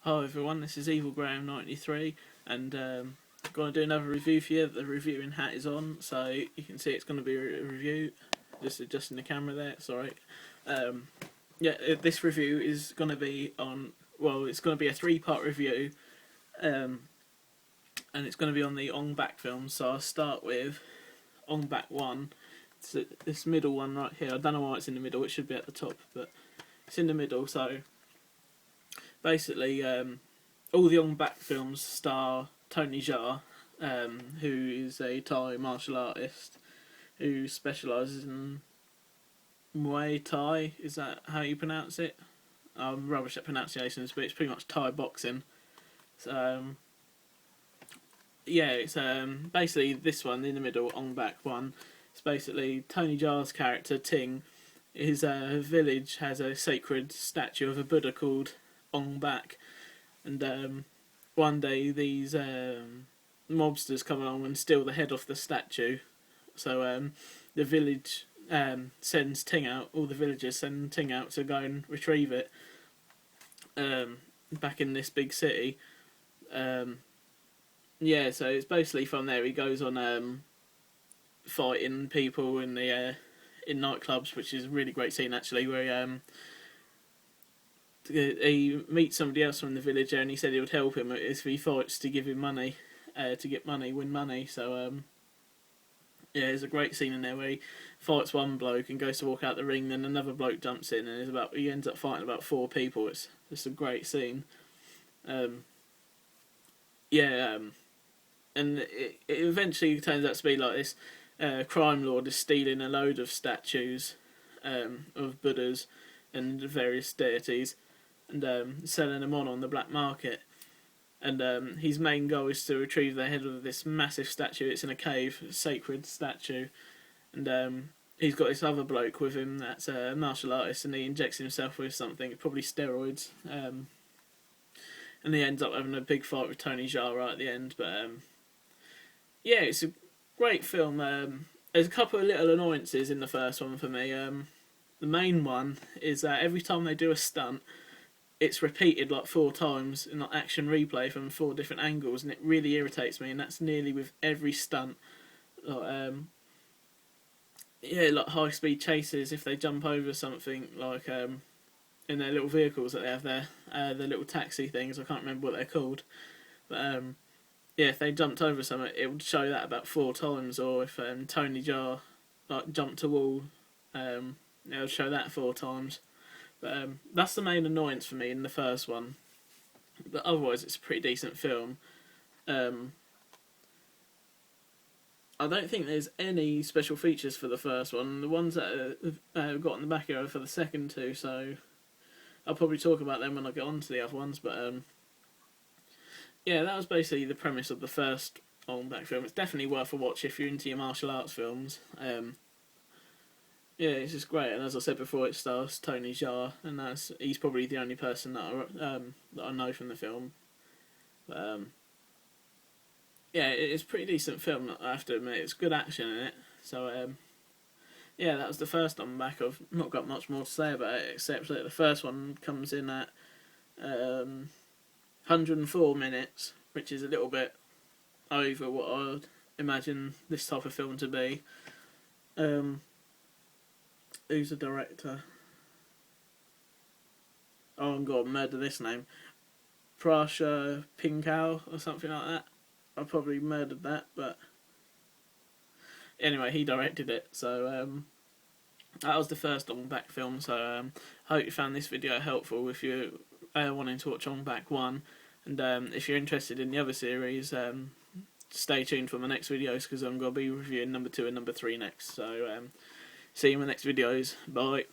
Hi everyone, this is EvilGraham93 and I'm going to do another review for you. The reviewing hat is on, so you can see it's going to be a review. Just adjusting the camera there, sorry. This review is going to be on, well, it's going to be a three-part review, and it's going to be on the Ong Bak films. So I'll start with Ong Bak 1. It's this middle one right here. I don't know why it's in the middle, it should be at the top, but it's in the middle. So basically, all the Ong Bak films star Tony Jaa, who is a Thai martial artist who specialises in Muay Thai. Is that how you pronounce it? I'm rubbish at pronunciations, but it's pretty much Thai boxing. So, it's basically this one in the middle, Ong Bak 1. It's basically Tony Jaa's character Ting. His village has a sacred statue of a Buddha called Ong Bak, and one day these mobsters come along and steal the head off the statue. So the village sends Ting out. All the villagers send Ting out to go and retrieve it. Back in this big city. So it's basically from there he goes on fighting people in the in nightclubs, which is a really great scene actually, where he meets somebody else from the village and he said he would help him if he fights to give him money, to get money, win money. So there's a great scene in there where he fights one bloke and goes to walk out the ring, then another bloke jumps in and he ends up fighting about 4 people. It's just a great scene. And it eventually turns out to be like this crime lord is stealing a load of statues of Buddhas and various deities and selling them on the black market. And his main goal is to retrieve the head of this massive statue. It's in a cave, a sacred statue. And he's got this other bloke with him that's a martial artist, and he injects himself with something, probably steroids. And he ends up having a big fight with Tony Jaa right at the end. But it's a great film. There's a couple of little annoyances in the first one for me. The main one is that every time they do a stunt, it's repeated like 4 times in like action replay from 4 different angles, and it really irritates me. And that's nearly with every stunt. Like like high speed chases, if they jump over something, like in their little vehicles that they have there, their little taxi things. I can't remember what they're called, but if they jumped over something, it would show that about 4 times. Or if Tony Jaa like jumped a wall, it would show that 4 times. But that's the main annoyance for me in the first one. But otherwise, it's a pretty decent film. I don't think there's any special features for the first one. The ones that I've got in the back here are for the second 2, so I'll probably talk about them when I get on to the other ones. But that was basically the premise of the first Ong Bak film. It's definitely worth a watch if you're into your martial arts films. It's just great, and as I said before, it stars Tony Jaa, and he's probably the only person that I know from the film. But it's a pretty decent film, I have to admit. It's good action in it. So that was the first Ong Bak. I've not got much more to say about it, except that the first one comes in at 104 minutes, which is a little bit over what I'd imagine this type of film to be. Who's the director? Oh, I'm going to murder this name. Prasha Pinkau or something like that. I probably murdered that, but anyway, he directed it. So that was the first Ong Bak film. So I hope you found this video helpful if you're wanting to watch Ong Bak 1. And if you're interested in the other series, stay tuned for my next videos, because I'm going to be reviewing number 2 and number 3 next. So see you in my next videos. Bye.